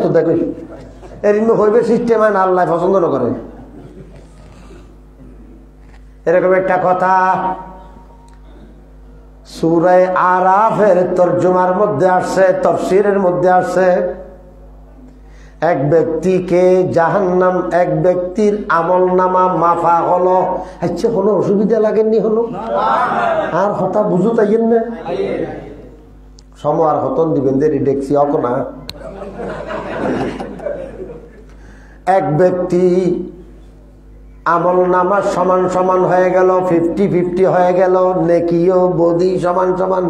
তো দেখো এরকম হইবে সিস্টেম না আল্লাহ পছন্দ না করে। এরকম একটা কথা সূরা আরাফের তরজমার মধ্যে আসছে, তাফসীরের মধ্যে আসছে, এক ব্যক্তিকে জাহান্নাম, এক ব্যক্তির আমলনামা মাফা হলো। আচ্ছা কোনো অসুবিধা লাগেননি? হলো আর হতা বুঝু তাইয়েন না সম আর হতন দিবেন দেরি দেখছি অক না। এক ব্যক্তি আমলনামা সমান সমান হয়ে গেল, 50-50 হয়ে গেল, নেকিও বদি সমান সমান।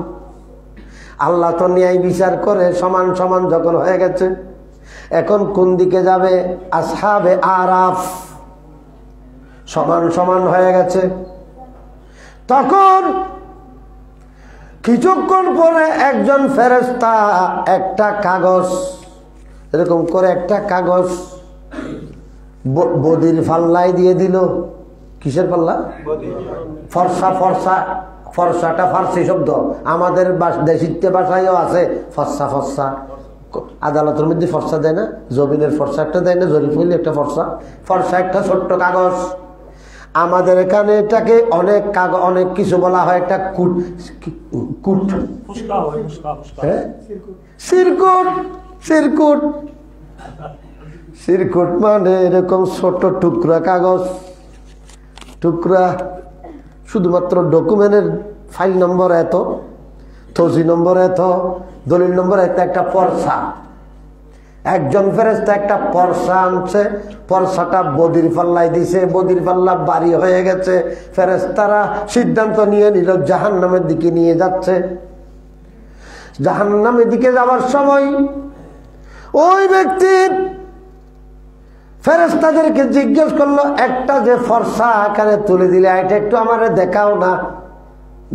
আল্লাহ তো ন্যায় বিচার করে সমান সমান যখন হয়ে গেছে, এখন কোন দিকে যাবে? আসহাবে আরাফ সমান সমান হয়ে গেছে। তখন কিছুক্ষণ পরে একজন ফেরেশতা একটা কাগজ, এরকম করে একটা কাগজ বদির পাল্লায় দিয়ে দিল। কিসের পাল্লা? ফর্সা। ফর্সা, ফর্সাটা ফার্সি শব্দ, আমাদের দেশিত্ব ভাষায়ও আছে ফর্সা। ফর্সা আদালতের মধ্যে ফর্সা দেয় না, জমিনের ফর্সা একটা দেয় না, জরিপ হইলে একটা ফর্সা। ফর্সা একটা ছোট্ট কাগজ। আমাদের এখানে এটাকে অনেক কাগজ, অনেক কিছু বলা হয়। একটা কুট, কুট, সিরকুট। সিরকুট, সিরকুট মানে এরকম ছোট টুকরা কাগজ, টুকরা। শুধুমাত্র ডকুমেন্টের ফাইল নম্বর এত, তজি নম্বর এত, দলিল নম্বর এত, একটা পর্সা। একজন ফেরেশতা একটা পর্সা আনছে, পর্সাটা বদির পাল্লায় দিছে, বদির পাল্লা বাড়ি হয়ে গেছে। ফেরেশতারা সিদ্ধান্ত নিয়ে নিল জাহান্নামের দিকে নিয়ে যাচ্ছে। জাহান্নামের দিকে যাওয়ার সময় ওই ব্যক্তির ফেরেশতাদেরকে জিজ্ঞেস করলো, একটা যে ফর্সা এখানে তুলে দিলে এটা একটু আমারে দেখাও না।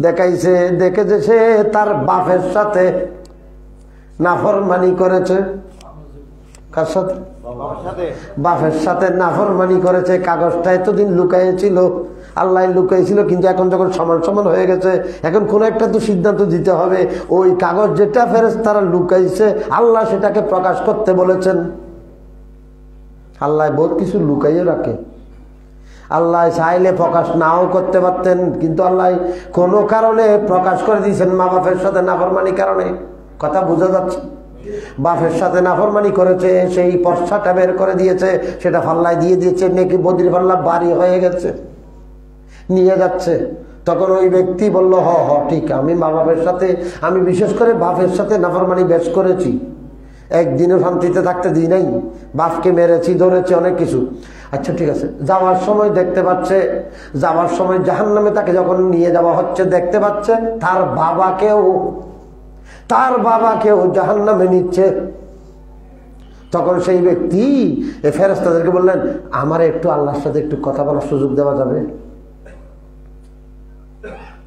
দেখাইছে, দেখেছে সে তার বাপের সাথে নাফরমানি করেছে। কার সাথে? বাপের সাথে নাফরমানি করেছে। কাগজটা এতদিন লুকাইছিল, আল্লাহ লুকাইছিল, কিন্তু এখন যখন সমান সমান হয়ে গেছে, এখন কোন একটা তো সিদ্ধান্ত দিতে হবে। ওই কাগজ যেটা ফেরেশতারা লুকাইছে, আল্লাহ সেটাকে প্রকাশ করতে বলেছেন। আল্লাহ বহুত কিছু লুকাইয়ে রাখে। আল্লাহ চাইলে প্রকাশ নাও করতে পারতেন, কিন্তু আল্লাহ কোনো কারণে প্রকাশ করে দিয়েছেন। মা বাপের সাথে নাফরমানির কারণে। কথা বোঝা যাচ্ছে? বাপের সাথে নাফরমানি করেছে, সেই পর্সাটা বের করে দিয়েছে, সেটা পাল্লায় দিয়ে দিয়েছে, নেকি বদির পাল্লা বাড়ি হয়ে গেছে, নিয়ে যাচ্ছে। তখন ওই ব্যক্তি বলল, হ ঠিক, আমি মা বাপের সাথে, আমি বিশেষ করে বাপের সাথে নাফরমানি বেশ করেছি, একদিনও শান্তিতে থাকতে দিই নাই, বাপকে মেরেছি, ধরেছি, অনেক কিছু। আচ্ছা ঠিক আছে। যাওয়ার সময় দেখতে পাচ্ছে, যাওয়ার সময় জাহান্নামে তাকে যখন নিয়ে যাওয়া হচ্ছে, দেখতে পাচ্ছে তার বাবাকেও জাহান্নামে নিচ্ছে। তখন সেই ব্যক্তি ফেরেশতাদেরকে বললেন, আমার একটু আল্লাহর সাথে একটু কথা বলার সুযোগ দেওয়া যাবে?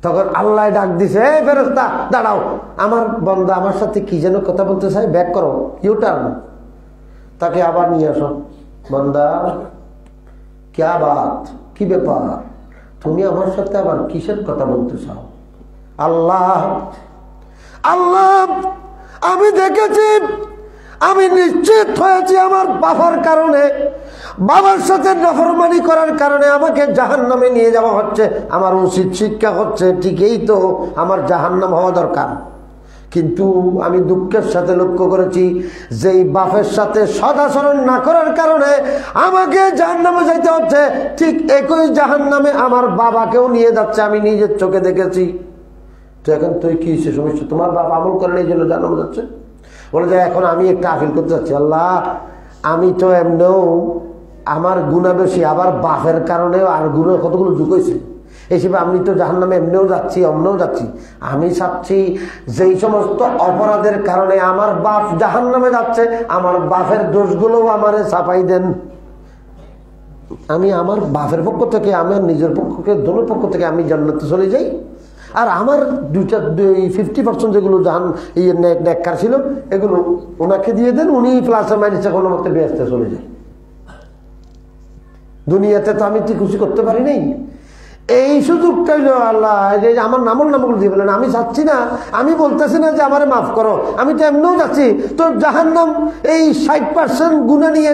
তখন আল্লাহ ডাক দিছে, এই ফেরেশতা দাঁড়াও, আমার বান্দা আমার সাথে কি যেন কথা বলতে চাই, ব্যাক করো, ইউটার্ন। তাকে আবার নিয়ে আসো। বান্দা ক্যা বাত, কি ব্যাপার, তুমি আমার সাথে আবার কিসের কথা বলতে চাও? আল্লাহ আমি দেখেছি, আমি নিশ্চিত হয়েছি আমার বাবার কারণে, বাবার সাথে নাফরমানি করার কারণে আমাকে জাহান্নামে নিয়ে যাওয়া হচ্ছে। আমার উচিত শিক্ষা হচ্ছে, ঠিকই তো, আমার জাহান্নাম হওয়া দরকার। কিন্তু আমি দুঃখের সাথে লক্ষ্য করেছি, যেই বাপের সাথে সদাচরণ না করার কারণে আমাকে জাহান্নামে যাইতে হচ্ছে, ঠিক একই জাহান্নামে আমার বাবাকেও নিয়ে যাচ্ছে, আমি নিজের চোখে দেখেছি। তো এখন তুই কি সমস্যা? তোমার বাবা আমল করেন এই জন্য জাহান্নামে যাচ্ছে? বলে যে এখন আমি একটা আপিল করতে চাচ্ছি, আল্লাহ আমি তো এমনিও আমার গুনাহ বেশি, আবার বাপের কারণেও আর গুনাহ কতগুলো ঝুঁকেছে, হিসেবে আমি তো জাহান্নামে এমনিও যাচ্ছি, অমনেও যাচ্ছি। আমি চাচ্ছি যেই সমস্ত অপরাধের কারণে আমার বাপ জাহান্নামে যাচ্ছে, আমার বাপের দোষগুলোও আমারে চাপাই দেন। আমি আমার বাপের পক্ষ থেকে, আমার নিজের পক্ষকে, দোনোর পক্ষ থেকে আমি জান্নাতে চলে যাই, আর আমার 50% যেগুলো জাহান নেককার ছিল এগুলো ওনাকে দিয়ে দেন, উনি প্লাসে মাইনাসে কোনো মতে বেহেশতে চলে যায়। দুনিয়াতে তো আমি খুশি করতে পারি নাই, এই সুযোগটা হইল আল্লাহ যে আমার নামল নামগুলো দিয়ে বলেন। আমি চাচ্ছি না, আমি বলতেছি না যে আমারে মাফ করো, আমি তো এমনিও যাচ্ছি। তো জাহান্নাম এই 60% গুণা নিয়ে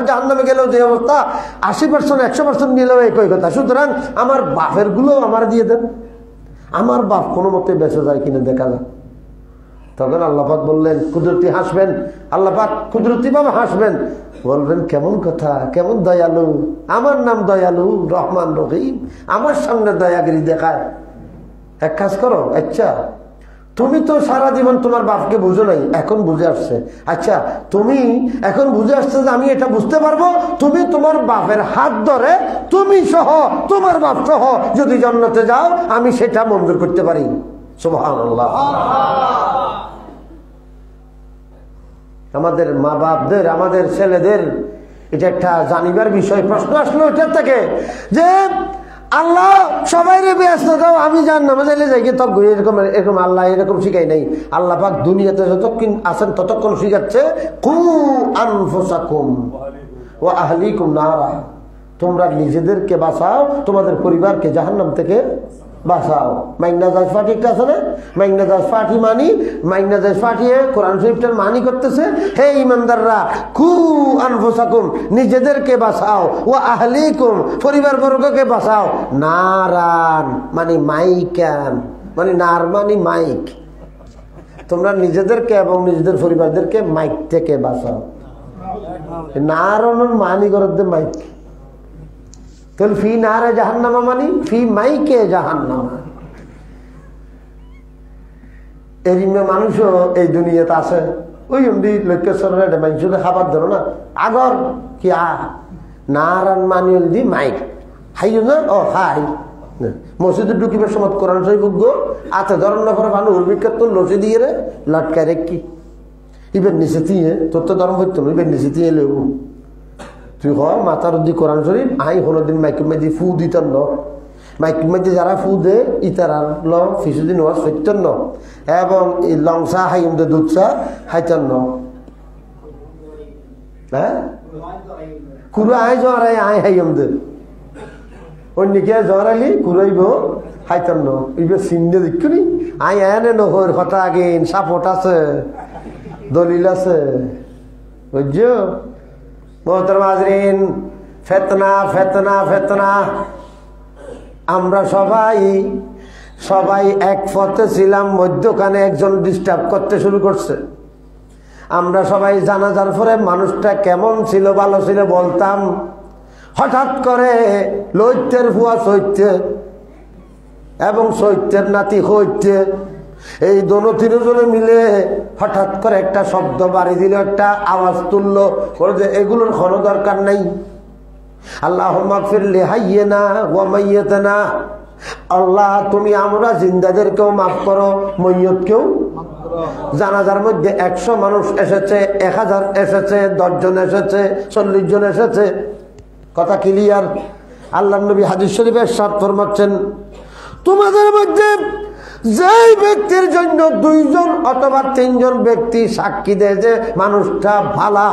জাহান্নামে গেলেও যে অবস্থা, 80% 100% নিলেও একই কথা। সুতরাং আমার বাপের গুলো আমার দিয়ে দেন, আমার বাপ কোনো মতে বেঁচে যায় কিনা দেখা যায়। তখন আল্লাহ পাক বললেন, কুদরতি হাসবেন, আল্লাহ পাক কুদরতি ভাবে হাসবেন, বলবেন কেমন কথা, কেমন দয়ালু, আমার নাম দয়ালু রহমান রহিম, আমার সামনে দয়াগিরি দেখায়। এক কাজ করো, আচ্ছা তুমি তো সারা জীবন তোমার বাপকে বুঝো নাই, এখন বুঝে আসছে। আচ্ছা তুমি এখন বুঝে আসছে যে আমি এটা বুঝতে পারবো, তুমি তোমার বাপের হাত ধরে তুমি সহ তোমার বাপ সহ যদি জান্নাতে যাও, আমি সেটা মঞ্জুর করতে পারি। সুবহানাল্লাহ। আমাদের মা বাপদের, আমাদের ছেলেদের এটা একটা জানিবার বিষয়। প্রশ্ন আসলো এটার থেকে যে আল্লাহ সবাই রে ব্যস্ত দাও, আমি জান নামাজ এলে যাই তক এরকম এরকম আল্লাহ এরকম শিখাই নাই। আল্লাহ পাক দুনিয়াতে যতক্ষণ আছেন ততক্ষণ শিখাচ্ছে, কু আনফুসাকুম ওয়া আহলিকুম নারা, তোমরা নিজেদেরকে বাঁচাও, তোমাদের পরিবারকে জাহান্নাম থেকে বাঁচাও। মাইগনাজাজ পার্টি একটা আছে না, মাইগনাজাজ পার্টি মানি, মাইগনাজাজ পার্টিয়ে কোরআন শরীফটার মানি করতেছে, হে ইমানদাররা কু আনফুসাকুম, নিজেদেরকে বাঁচাও, ও আহলিকুম, পরিবার বর্গকে বাঁচাও, নারান মানে মাইকান, মানে নার মানে মাইক, তোমরা নিজেদেরকে এবং নিজেদের পরিবারদেরকে মাইক থেকে বাঁচাও। নারানোর মানি করতে মাইক, তাহলে ফি নারে জাহান্নামা মানি ফি মাইকে জাহান্নামা। এরিমে মানুষও এই দুনিয়াতে আছে, ওই এমনি লক্ষ্যেশ্বরের মানুষকে খাবার ধরো না আগর কি নারান মানিল দি মাইক হাই না, ও হাই মসজিদে ঢুকিবার সময় কোরআন শরীফ গো আতে ধরন না করে ভালো উর্বিকার তো লসে দিয়ে রে লটকায় রে কি ইবেন নিচে দিয়ে তোর তো ধর্ম হইতো না, ইবেন নিচে দিয়ে লেবু তুই হ মাথার উদ্দি কোরআন শরীফ আই কোনোদিন মাইকের মধ্যে ফু দিতেন ন, মাইকের মধ্যে যারা ফু দে ইতারা ল কিছুদিন ওয়াজ সত্যন ন, এবং লংসা হাইম দে দুধ চা হাইতেন ন, হ্যাঁ কুরু আই জরাই আই হাইম দে অন্যকে জরালি কুরাইব হাইতেন ন, ইবে চিন্তা দেখুনি আই এনে নহর কথা আগে সাপোর্ট আছে দলিল আছে বুঝছো। মোহতরম হাজরিন, ফেতনা ফেতনা ফেতনা, আমরা সবাই এক পথে ছিলাম, মধ্যখানে একজন ডিস্টার্ব করতে শুরু করছে। আমরা সবাই জানাজার পরে মানুষটা কেমন ছিল, ভালো ছিল বলতাম, হঠাৎ করে লৈত্যের ভুয়া চৈত্যে এবং চৈত্যের নাতি হইতে এই দোনো তিনজনে মিলে হঠাৎ করে একটা শব্দ বাড়ি দিল, একটা আওয়াজ তুললো, যে এগুলোর কোনো দরকার নাই। আল্লাহুম্মা গফির লিহাইয়িনা ওয়া মাইয়িতিনা, আল্লাহ তুমি আমরা জিন্দাদেরকেও মাফ করো, মাইয়িতকেও মাফ করো। জানাজার মধ্যে 100 মানুষ এসেছে, 1000 এসেছে, 10 জন এসেছে, 40 জন এসেছে, কথা ক্লিয়ার। আল্লাহর নবী হাদিস শরীফে ইরশাদ ফরমাচ্ছেন, তোমাদের মধ্যে যেই ব্যক্তির জন্য 2 জন অথবা 3 জন ব্যক্তি সাক্ষী দেয় যে মানুষটা ভালা,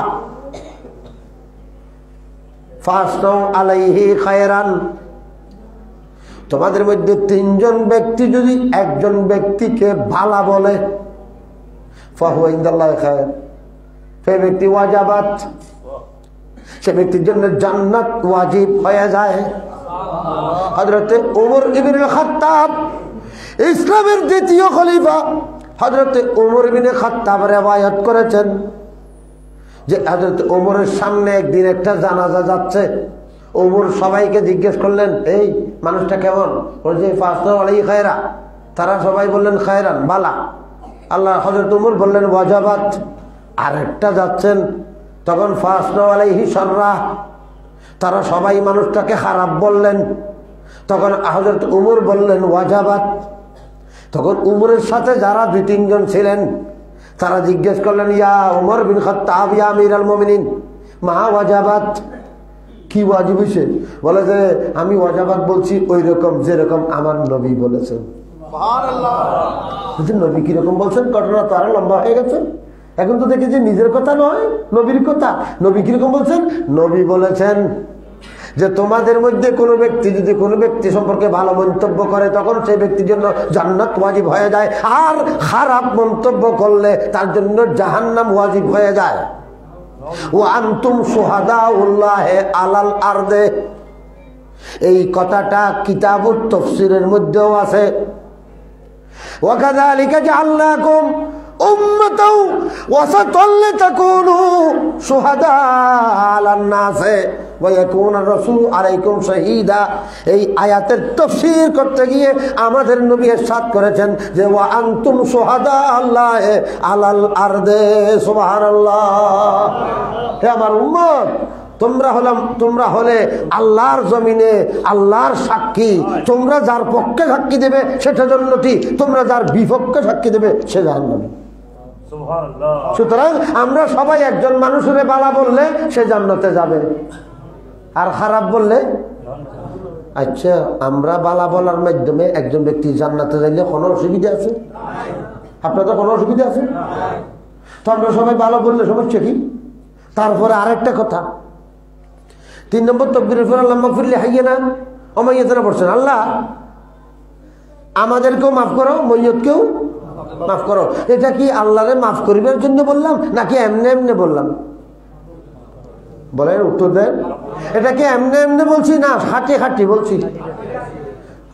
ফাসনাউ আলাইহি খায়রান, তোমাদের মধ্যে 3 জন ব্যক্তি যদি একজন ব্যক্তিকে ভালা বলে, ফাহুয়া ইনদাল্লাহি খায়র, সেই ব্যক্তি ওয়াজাবাত, সে ব্যক্তির জন্য জান্নাত ওয়াজিব হয়ে যায়। হযরত ওমর ইবনে খাত্তাব, ইসলামের দ্বিতীয় খলিফা হযরত ওমর ইবনে খাত্তাব রওয়ায়াত করেছেন যে হযরত ওমরের সামনে একদিন একটা জানাজা যাচ্ছে। ওমর সবাইকে জিজ্ঞেস করলেন, এই মানুষটা কেমন? বলছে ফাসনাউ আলাইহি খায়রা, তারা সবাই বললেন খায়রান, বালা। আল্লাহ হযরত ওমর বললেন ওয়াজাবাত। আরেকটা যাচ্ছেন, তখন ফাসনাউ আলাইহি শাররা, তারা সবাই মানুষটাকে খারাপ বললেন, তখন হযরত ওমর বললেন ওয়াজাবাত। তখন উমরের সাথে যারা 2-3 জন ছিলেন তারা জিজ্ঞেস করলেন, ইয়া উমর বিন খাত্তাব, ইয়া আমিরুল মুমিনিন, মা ওয়াজাবাত, কি ওয়াজিব হইছে? বলে যে আমি ওয়াজাবাত বলছি ওই রকম যেরকম আমার নবী বলেছেন। সুবহানাল্লাহ। নবী কিরকম বলছেন? ঘটনা তো আরো লম্বা হয়ে গেছে, এখন তো দেখি যে নিজের কথা নয়, নবীর কথা। নবী কিরকম বলছেন? নবী বলেছেন যে তোমাদের মধ্যে কোনো ব্যক্তি যদি কোনো ব্যক্তি সম্পর্কে ভালো মন্তব্য করে তখন সেই ব্যক্তির জন্য জান্নাত ওয়াজিব হয়ে যায়, আর খারাপ মন্তব্য করলে তার জন্য জাহান্নাম ওয়াজিব হয়ে যায়। ওয়া আনতুম শুহাদাউল্লাহি আলাল আরদে, এই কথাটা কিতাবুত তাফসীরের মধ্যেও আছে। ওয়া কাযালিকা জাআলনাকুম উম্মাতাও ওয়াসাতাল লিতাকুনু শুহাদা আলান নাসে ওয়া ইয়াকুনা রাসূলু আলাইকুম শাহীদা। এই আয়াতের তাফসীর করতে গিয়ে আমাদের নবী ইরশাদ করেছেন যে ওয়া আনতুম শুহাদা আল্লাহি আলাল আরদে। সুবহানাল্লাহ। হে আমার উম্মত, তোমরা হলে আল্লাহর জমিনে আল্লাহর সাক্ষী। তোমরা যার পক্ষে সাক্ষী দেবে সেটা জান্নাতি, তোমরা যার বিপক্ষে সাক্ষী দেবে সে জাহান্নামী। সুতরাং আমরা সবাই একজন মানুষের বালা বললে সে জান্নাতে যাবে, আর খারাপ বললে, আচ্ছা আমরা বালা বলার মাধ্যমে একজন ব্যক্তি জান্নাতে যাইলে কোনো অসুবিধা আছে? আপনাদের কোনো অসুবিধা আছে? তো আমরা সবাই ভালো বললে সমস্যা কি? তারপরে আরেকটা কথা, 3 নম্বর তাকবীরের পর আল্লাহ মাগফিরলি হাইয়্যানা ওয়া মাইয়্যিতানা পড়ছেন। আল্লাহ আমাদেরকেও মাফ করো, মইয়্যতকেও মাফ করো। এটা কি আল্লাহরে মাফ করিবার জন্য বললাম নাকি এমনি এমনি বললাম? বলেন, উত্তর দেন। এটা কি এমনি এমনি বলছি না খাটি খাটি বলছি?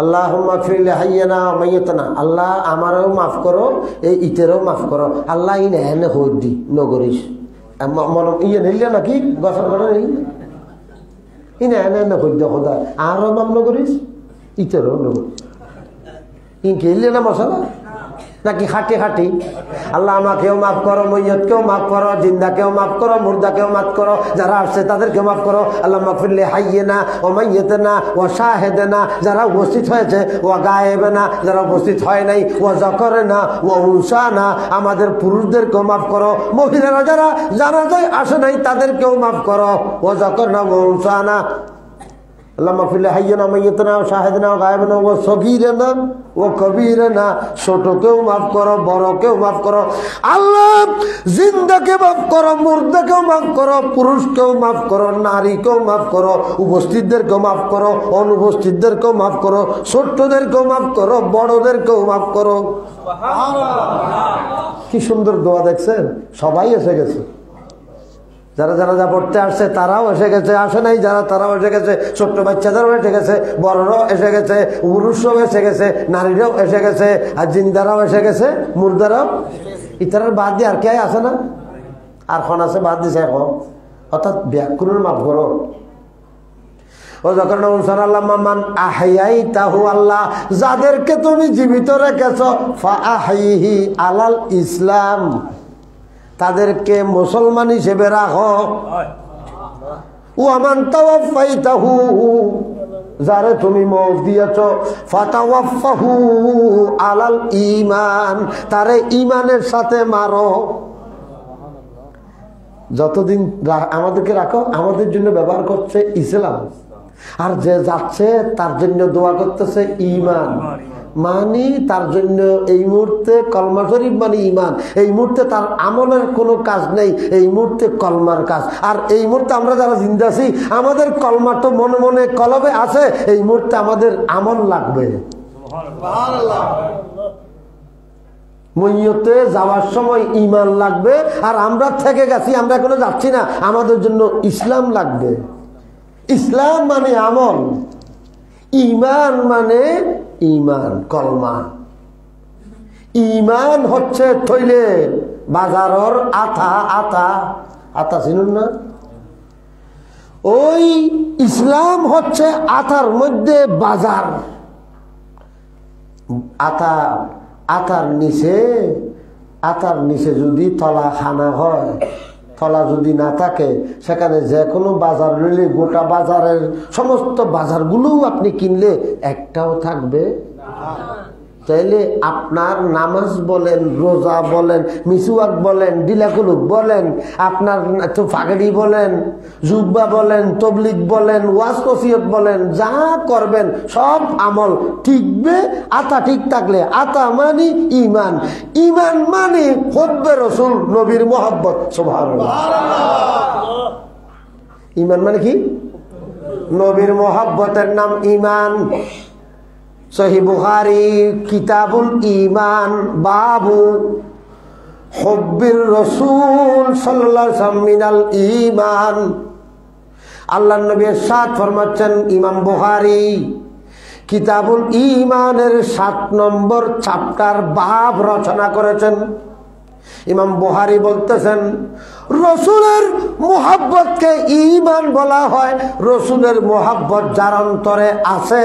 আল্লাহুম্মা গফিরলি হাইয়্যানা ওয়া মাইয়্যিতানা, আল্লাহ আমারও মাফ করো, এই ইতেরও মাফ করো। আল্লাহ ইনে এনে হই দি নগরিস মনে ইয়ে নিলে নাকি গছর করে নেই ইনে এনে এনে হই দে খোদা আরও মাম নগরিস ইতেরও নগরিস। ইনকে ইলে না মশলা নাকি খাটি খাটি? আল্লাহ আমাকেও মাফ করো, মইয়্যতকেও মাফ করো, জিন্দাকেও মাফ করো, মুর্দাকেও মাফ করো, যারা আসছে তাদেরকেও মাফ করো। আল্লাহ মাগফিরলি হাইয়্যানা ওয়া মাইয়্যিতানা ওয়া শাহিদানা, যারা উপস্থিত হয়েছে, ওয়া গায়েবানা, যারা উপস্থিত হয় নাই, ওয়া যাকারানা ওয়া উনসানা, আমাদের পুরুষদেরকেও মাফ করো, মহিলারা যারা জানাজায় আসে নাই তাদেরকেও মাফ করো, ওয়া যাকারানা ওয়া উনসানা। আল্লাহ মাগফিরলি হাইয়্যানা ওয়া মাইয়্যিতানা ওয়া শাহিদানা ওয়া গায়েবানা ওয়া সগীরানা ও কবিরানা, ছোটকেও মাফ করো, বড়কেও মাফ করো। আল্লাহ জিন্দাকে মাফ করো, মুর্দাকেও মাফ করো, পুরুষকেও মাফ করো, নারীকেও মাফ করো, উপস্থিতদেরকেও মাফ করো, অনুপস্থিতদেরকেও মাফ করো, ছোট্টদেরকেও মাফ করো, বড়দেরকেও মাফ করো। কি সুন্দর দোয়া দেখছেন, সবাই এসে গেছে। যারা যারা যা পড়তে আসছে তারাও এসে গেছে, আসে নাই যারা তারাও এসে গেছে, ছোট্ট বাচ্চাদেরও এসে গেছে, বড়রাও এসে গেছে, পুরুষরাও এসে গেছে, নারীরাও এসে গেছে, আর জিন্দারাও এসে গেছে, মুর্দারাও। ইতারার বাদ দিয়ে আর কে আছে না? আর খন আছে বাদ দিছে এখন, অর্থাৎ ব্যাকুরের মাফ করো। ও যখন আল্লাহ মান আহয়াইতাহু, আল্লাহ যাদেরকে তুমি জীবিত রেখেছ, ফাআহইহি আলাল ইসলাম, তাদেরকে মুসলমান হিসেবে রাখো। ওয়ামান তাওয়াফাইতাহু, যারে তুমি মওত দিয়েছো, ফাতাওয়াফাহু আলাল ঈমান, তারে ঈমানের সাথে মারো। যতদিন আমাদেরকে রাখো, আমাদের জন্য ব্যবহার করছে ইসলাম, আর যে যাচ্ছে তার জন্য দোয়া করতেছে ঈমান। মানে তার জন্য এই মুহূর্তে কলমা শরীফ মানে ঈমান, এই মুহূর্তে তার আমলের কোনো কাজ নেই, এই মুহূর্তে কলমার কাজ। আর এই মুহূর্তে আমরা যারা জিন্দা আছি, আমাদের কলমা তো মনে মনে কলবে আছে, এই মুহূর্তে আমাদের আমল লাগবে। মইয়তে যাওয়ার সময় ঈমান লাগবে, আর আমরা থেকে গেছি, আমরা এখনো যাচ্ছি না, আমাদের জন্য ইসলাম লাগবে। ইসলাম মানে আমল, ঈমান মানে ঈমান, কলমা। ঈমান হচ্ছে থইলে বাজারর আতা, আতা আতা চিনুন না? ওই ইসলাম হচ্ছে আতার মধ্যে বাজার। আতা, আতার নিচে যদি তলা খানা হয়, তলা যদি না থাকে, সেখানে যে কোনো বাজার নিলে গোটা বাজারের সমস্ত বাজারগুলোও আপনি কিনলে একটাও থাকবে। তাইলে আপনার নামাজ বলেন, রোজা বলেন, মিসওয়াক বলেন, ডিলাকুলুক বলেন, আপনার ফাগড়ি বলেন, জুব্বা বলেন, তবলিগ বলেন, ওয়াজ নসিহত বলেন, যা করবেন সব আমল ঠিকবে। আতা ঠিক থাকলে, আতা মানে ঈমান, ঈমান মানে হুব্বে রাসূল, নবীর মুহাব্বত। সুবহানাল্লাহ। ঈমান মানে কি? নবীর মোহাব্বতের নাম ঈমান। সহিহ বুখারী কিতাবুল ঈমান বাবু হুব্বির রাসূল সাল্লাল্লাহু আলাইহি ওয়াসাল্লাম মিনাল ঈমান। আল্লাহর নবী ইরশাদ ফরমাচ্ছেন, ইমাম বুখারী কিতাবুল ঈমানের 7 নম্বর চ্যাপ্টার বাব রচনা করেছেন। ইমাম বুখারী বলতেছেন, রসুলের মোহাব্বতকে ঈমান বলা হয়। রসুলের মোহাব্বত যার অন্তরে আছে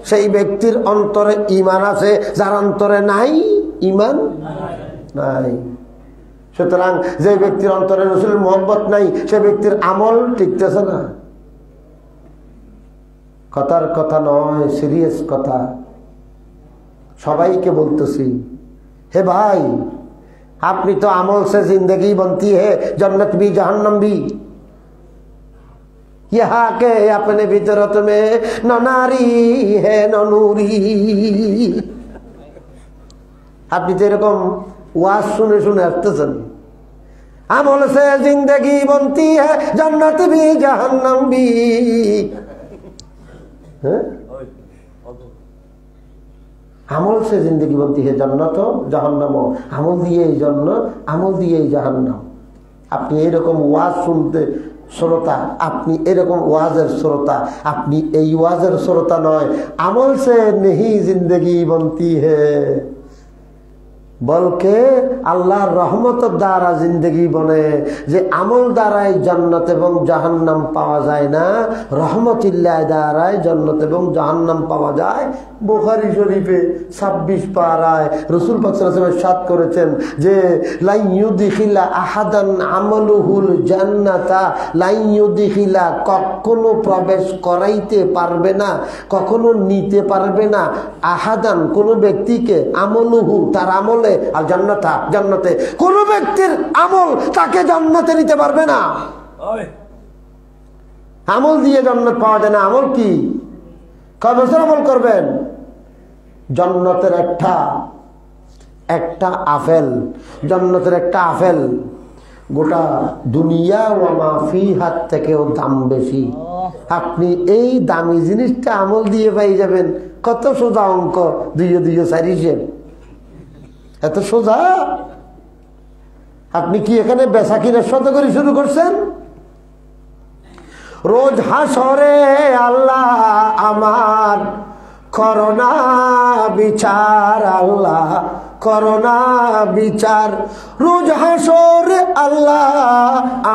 সেই ব্যক্তির অন্তরে ঈমান আছে, যার অন্তরে নাই ঈমান নাই। সুতরাং যে ব্যক্তির অন্তরে রসুলের মোহাব্বত নাই সে ব্যক্তির আমল টিকতেছে না। কথার কথা নয়, সিরিয়াস কথা। সবাইকে বলতেছি, হে ভাই, আপনি তো আমল से जिंदगी बनती है, जन्नत भी जहन्नम भी। यहाँ के अपने फितरत में न नारी है न नूरी। আপনি তো এরকম ওয়াজ শুনে শুনে আসতেছেন, আমল से जिंदगी बनती है, जन्नत भी जहन्नम भी। আমল সে জিন্দগি বলতে হে জান্নাত জাহান্নাম, আমল দিয়ে জান্নাত, আমল দিয়ে জাহান্নাম। আপনি এরকম ওয়াজ শুনতে শ্রোতা, আপনি এরকম ওয়াজের শ্রোতা, আপনি এই ওয়াজের শ্রোতা নয়। আমল সে নেহি জিন্দগি বনতি হে, বলকে আল্লাহর রহমতের দ্বারা জিন্দগি বনে। যে আমল দ্বারাই জান্নাত এবং জাহান্নাম পাওয়া যায় না, রহমতিল্লাহ দ্বারাই জান্নাত এবং জাহান্নাম পাওয়া যায়। বুখারী শরীফে 26 পারায় রাসূল পাক সাল্লাল্লাহু আলাইহি ওয়াসাল্লাম ইরশাদ করেছেন যে লা ইউদখিলা আহাদান আমালুহুল জান্নাতা, লা ইউদখিলা, কখনো প্রবেশ করাইতে পারবে না, কখনো নিতে পারবে না, আহাদান কোন ব্যক্তিকে, আমলুহু তার আমলে, আর জান্নাতা জান্নাতে, কোন ব্যক্তির আমল তাকে জান্নাতে নিতে পারবে না। আমল দিয়ে জান্নাত পাওয়া যায় না। আমল কি? কয় বছর আমল করবেন? জান্নাতের একটা আপেল, জান্নাতের একটা আপেল গোটা দুনিয়া ওয়া মা ফিহার থেকেও দাম বেশি। আপনি এই দামি জিনিসটা আমল দিয়ে পাই যাবেন। কত সোজা অঙ্ক, 2 2 4 হিসেব, এত সোজা। আপনি কি এখানে বেচা কিনা শত করে শুরু করছেন? রোজ হাসরে আল্লাহ আমার করোনা বিচার, আল্লাহ করোনা বিচার। রোজ হাসরে আল্লাহ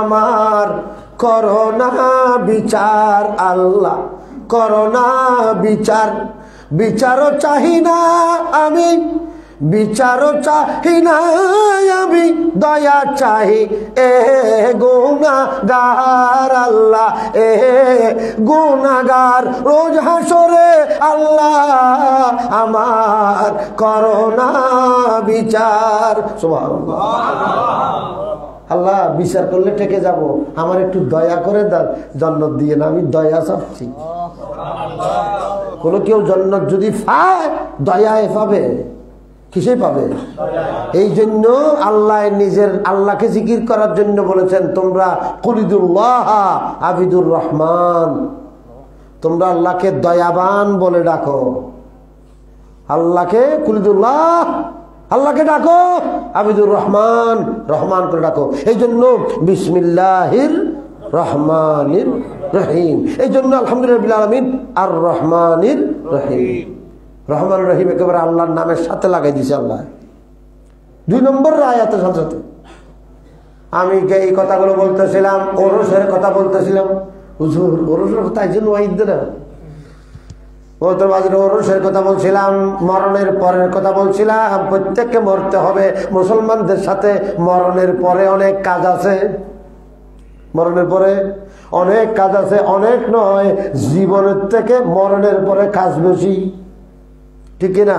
আমার করোনা বিচার, আল্লাহ করোনা বিচার। বিচারও চাহি না আমি, বিচারও চাহি না আমি, দয়া চাহি এ গুনাহগার, আল্লাহ এ গুনাহগার। রোজ হাসরে আল্লাহ আমার করোনা বিচার। সুবহানাল্লাহ। আল্লাহ বিচার করলে ঠেকে যাব, আমার একটু দয়া করে দাও, জান্নাত দিয়ে না, আমি দয়া চাচ্ছি। কোন কেউ জান্নাত যদি পায় দয়ায় পাবে, কিসে পাবে? এই জন্য আল্লাহ নিজের আল্লাহকে জিকির করার জন্য বলেছেন, তোমরা কুলিদুল্লাহ আবিদুর রহমান, তোমরা আল্লাহকে দয়াবান বলে ডাকো। আল্লাহকে কুলিদুল্লাহ, আল্লাহকে ডাকো, আবিদুর রহমান, রহমান করে ডাকো। এই জন্য বিসমিল্লাহির রহমানির রহিম, এই জন্য আলহামদুলিল্লাহ রাব্বিল আলামিন আর রহমানির রহিম। রহমান রহিম একেবারে আল্লাহর নামের সাথে লাগাই দিছে আল্লাহ। 2 নম্বর আয়াতের সাথে সাথে আমি এই কথাগুলো বলতেছিলাম, ওরসের কথা বলতেছিলাম। হুজুর ওরসের কথা এই জন্য ওয়াইদ না বলতে বাজরে, ওরসের কথা বলছিলাম, মরণের পরের কথা বলছিলাম। প্রত্যেককে মরতে হবে। মুসলমানদের সাথে মরণের পরে অনেক কাজ আছে, মরণের পরে অনেক কাজ আছে। অনেক নয়, জীবনের থেকে মরণের পরে কাজ বেশি, ঠিক না?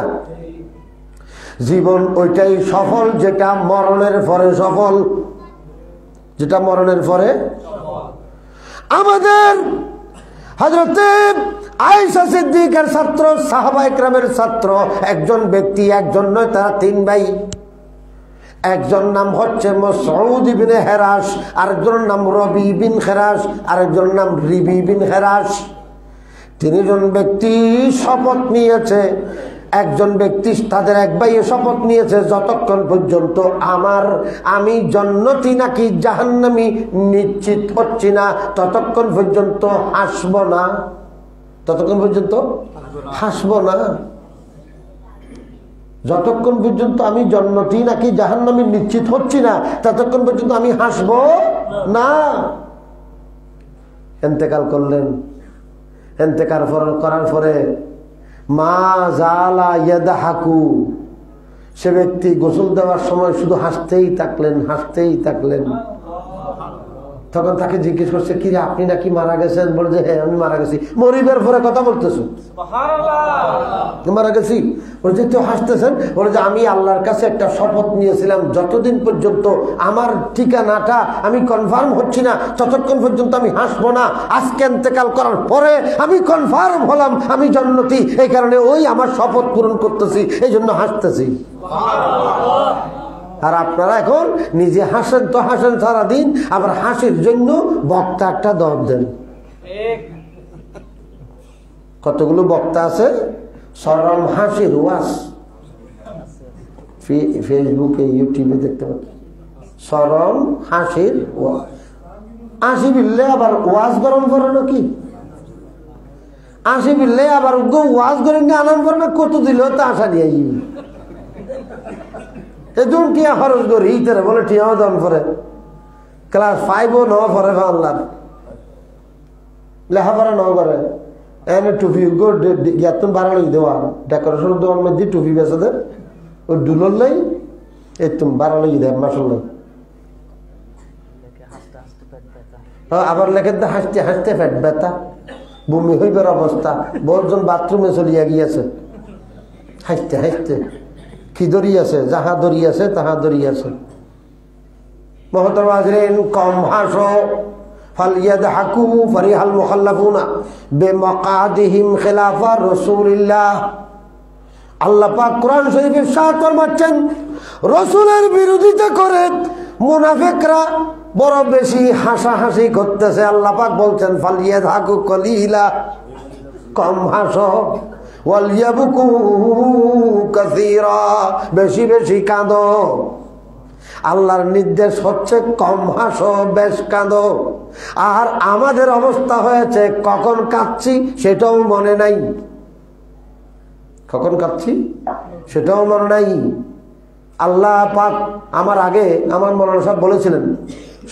জীবন ওইটাই সফল যেটা মরণের পরে সফল, যেটা মরণের পরে। আমাদের হযরতে আয়েশা সিদ্দিকার ছাত্র, সাহাবা ইকরামের ছাত্র একজন ব্যক্তি, একজন নয়, তারা 3 ভাই। একজন নাম হচ্ছে মাসউদ ইবনে হেরাস, আরেকজনের নাম রবি বিন হেরাস, আরেকজনের নাম রিবি বিন হেরাস। তিনজন ব্যক্তি শপথ নিয়েছে, একজন ব্যক্তি তাদের এক ভাইয়ে শপথ নিয়েছে যতক্ষণ পর্যন্ত আমি জান্নাতি নাকি জাহান্নামী নিশ্চিত হচ্ছি না ততক্ষণ পর্যন্ত হাসব না, ততক্ষণ পর্যন্ত হাসব না। যতক্ষণ পর্যন্ত আমি জান্নাতি নাকি জাহান্নামী নিশ্চিত হচ্ছি না ততক্ষণ পর্যন্ত আমি হাসব না। ইন্তেকাল করলেন। ইন্তেকাল করার পরে মা জালা ইয়াদহাকু, সে ব্যক্তি গোসল দেওয়ার সময় শুধু হাসতেই থাকলেন। তখন তাকে জিজ্ঞেস করছে, কি রে আপনি নাকি মারা গেছেন? বলে যে হ্যাঁ আমি মারা গেছি। মরিবার পরে কথা বলতেছো, মারা গেছি। বলে যে তো হাসতেছেন? বলে যে আমি আল্লাহর কাছে একটা শপথ নিয়েছিলাম যতদিন পর্যন্ত আমার ঠিকানাটা আমি কনফার্ম হচ্ছি না ততক্ষণ পর্যন্ত আমি হাসবো না। আজকে ইন্তেকাল করার পরে আমি কনফার্ম হলাম আমি জান্নাতি, এই কারণে ওই আমার শপথ পূরণ করতেছি, এই জন্য হাসতেছি। আর আপনারা এখন নিজে হাসেন তো হাসেন সারাদিন, আবার হাসির জন্য বক্তা একটা দর দেন। কতগুলো বক্তা আছে সরম হাসির ওয়াজ, ফেসবুকে ইউটিউবে দেখতে পাচ্ছি, সরম হাসির ওয়াজ। হাসি বিললে আবার ওয়াজ গরম করে নাকি? হাসি বিললে আবার ওয়াজ করে নিয়ে আনাম করবে, কত দিল তা আশা নিয়ে এদুন টিয়া খরচ করি ইতারে বলে টিয়াও দান করে ক্লাস 5ও ন পরে আল্লাহ লেখাপড়া ন করে এনে টুপি ইয়াতুন বাড়ালি দেওয়া ডেকোরেশন দেওয়ার মধ্যে টুপি বেঁচে দেয় ওই ডুলোর লাই এই তুমি বাড়ালি দেয় মাসল আবার লেখে হাসতে হাসতে পেট ব্যথা, বমি হইবার অবস্থা, বহুজন বাথরুমে চলিয়া গিয়েছে হাসতে হাসতে। কি দরিয়াছে? যাহা দরিয়াছে তাহা দরিয়াছে। মুহতারামিন, কম হাসো। ফালিয়াদহাকু ফারিহাল মুখাল্লাফুনা বিমাকাদিহিম খিলাফা রাসূলিল্লাহ। আল্লাহ পাক কোরআন শরীফে ইরশাদ ফরমাচ্ছেন, রাসূলের বিরোধিতা করে মুনাফিকরা বড় বেশি হাসাহাসি করতেছে। আল্লাহ পাক বলছেন ফালিয়াদহাকু কলিলা, কম হাসো, ওয়ালিয়াবকু কাসীরা, বেশি বেশি কাঁদো। আল্লাহর নির্দেশ হচ্ছে কম হাসো, বেশ কাঁদো। আর আমাদের অবস্থা হয়েছে কখন কাঁদছি সেটাও মনে নাই, কখন কাঁদছি সেটাও মনে নাই। আল্লাহ পাক আমার আগে আমার মৌলানা সাহেব বলেছিলেন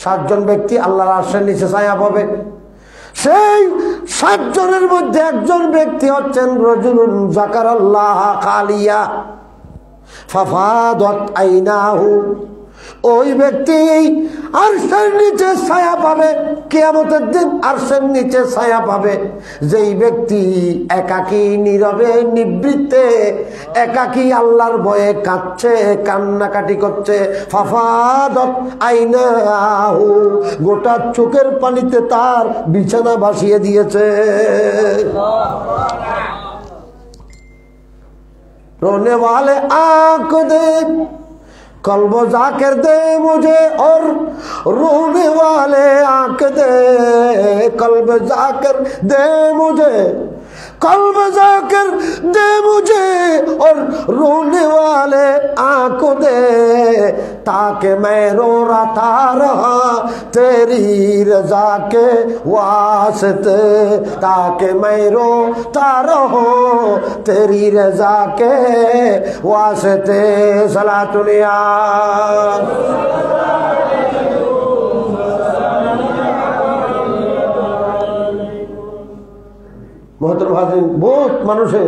7 জন ব্যক্তি আল্লাহর আরশের নিচে ছায়া পাবে। সেই 7 জনের মধ্যে একজন ব্যক্তি হচ্ছেন রাজুলুন যাকারাল্লাহ খালিয়া ফাফাদাত আইনাহু। ওই ব্যক্তি আরশের নিচে ছায়া পাবে, কিয়ামতের দিন আরশের নিচে ছায়া পাবে যেই ব্যক্তি একাকী নীরবে নিবৃত্তে একাকী আল্লাহর ভয়ে কাঁদছে, কান্নাকাটি করছে। ফাফাদাত আইনাহু, গোটা চোখের পানিতে তার বিছানা ভাসিয়ে দিয়েছে। रोने वाले आंख दे कल्ब जाकर दे मुझे, और रोने वाले आंख दे कल्ब जाकर दे मुझे, कल्ब जाकर दे मुझे और रोने वाले आंखों दे, ताकि मैं रो रहा रहा तेरी रजा के वास्ते, ताकि मैं रोता रहूं तेरी रजा के वास्ते। सलातुलिया বহুত মানুষে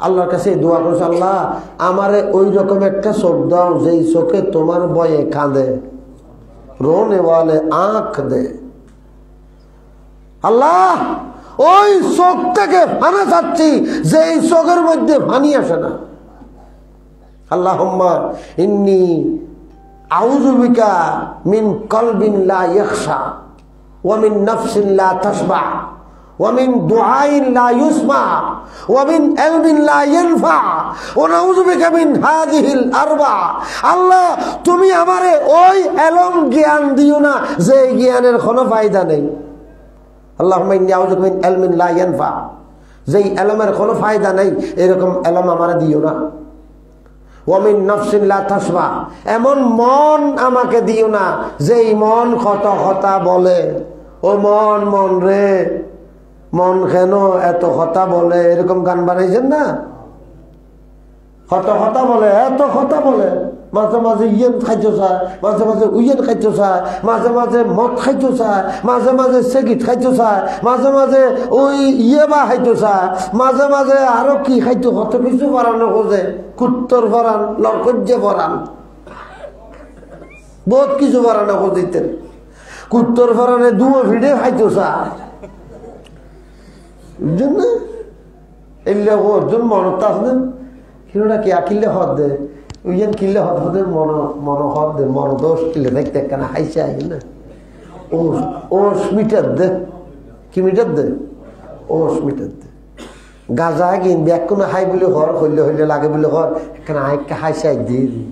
আল্লাহর কাছে দোয়া করছে, আল্লাহ আমারে ওই রকম একটা চোখ দাও যেই চোখে তোমার ভয়ে কাঁদে, রোনে ওয়ালে আঁখ দে। আল্লাহ ওই চোখ থেকে ফানা চাচ্ছি যেই চোখের মধ্যে ফানি আসে না। আল্লাহুম্মা ইন্নী আউযু বিকা মিন কলবিন লা ইয়াখশা ওয়া মিন নাফসিন লা তাশবা ومن دعاء لا يسمع ومن علم لا ينفع ونعوذ بك من هذه الاربع। আল্লাহ তুমি আমারে ওই এলম জ্ঞান দিও না যে জ্ঞানের কোনো ফায়দা নেই। আল্লাহুম্মা ইন্নী আউযু বিকা মিন ইলমিন লা ইয়ানফা যেই এলমের কোনো ফায়দা নেই, এরকম এলম আমারে দিও না। ওয়ামিন নাফসিন লা তাসবা, এমন মন আমাকে দিও না যেই মন কথা বলে। ও মন, মন রে, মন কেন এত কথা বলে? এরকম গান বানাইছেন না? কথা বলে, এত কথা বলে, মাঝে মাঝে ইয়েন খাইতে চায়, মাঝে মাঝে উইয়েন খাইতে চায়, মাঝে মাঝে মদ খাইতে চায়, মাঝে মাঝে সেগিট খাইতে চায়, মাঝে মাঝে ওই বা খাইতে চায়, মাঝে মাঝে আরো কি খাইতে, কত কিছু বাড়ানো খোঁজে, কুত্তর ভরান, লরকজ্জে ভরান, বহুত কিছু বাড়ানো খোঁজিতেন। কুত্তর ভরানে দুয়ো ভিড়ে খাইতে চায়, বুঝছেন না? এলে ওজন মনত আসলেন কিনা কি আকিলে হদ দে, উইয়েন কিনলে হদ হদে মন হদ দে, মন দোষ কিনলে দেখতে কেন হাইছে আই না, ওষ মিটার দে, কি মিটার দে, ওষ মিটার দে। গাজা কিনবি এক কোনো হাই বলে হর, হইলে হইলে লাগে বলে হর, এখানে হাইকে হাইছে আই দিয়ে দি।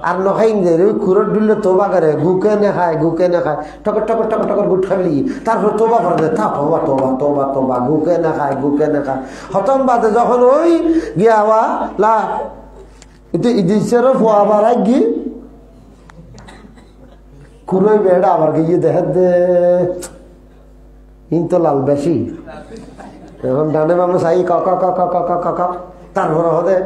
আর নখাইন যে ওই খুরট ডুললে তোবা করে, গুকে না খায়, গুকে না খায়, টকর টকর টকর টকর গুট খাবলি, তারপর তোবা করে দে, থা তোবা তোবা তোবা তোবা, গুকে না খায়, গুকে না খায়। হতম বাদে যখন ওই গিয়া হওয়া লা ইদিসেরও ফোয়া বাড়াই গিয়ে কুড়োই বেড়া আবার গিয়ে দেখে দে ইনতো লাল বেশি, এখন ডানে বামে চাই কক কক কক কক কক, তারপর হদে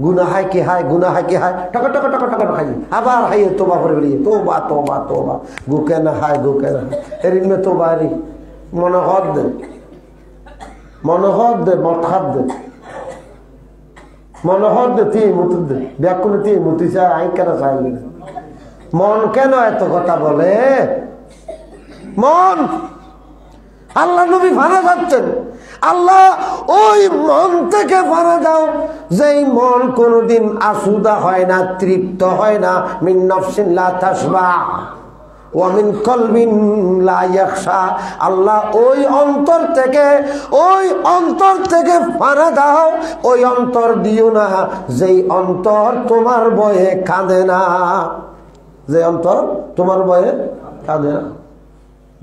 গুনা হাই কি হাই, গুনা হাই কি হাই, টকর টকর টকর টকর খাই, আবার হাই তোবা করে বেরিয়ে তোবা তোবা তোবা, গুকে না হাই, গুকে না এরিন মে তোবা এরি, মনোহর দে, মনোহর দে, মঠার দে, মনোহর দে, তুই মুতুর দে, ব্যাকুলে তুই মুতি চাই, আই কেন চাই না। মন কেন এত কথা বলে? মন, আল্লাহ নবী ফানা যাচ্ছেন, আল্লাহ ওই মন থেকে ফানা দাও যেই মন কোনদিন আসুদা হয় না, তৃপ্ত হয় না। মিন নাফসিন লা তাসবা ওয়া মিন কলবিন লা ইয়াখশা, আল্লাহ ওই অন্তর থেকে ফানা দাও, ওই অন্তর দিও না যেই অন্তর তোমার ভয়ে কাঁদে না, যে অন্তর তোমার ভয়ে কাঁদে না।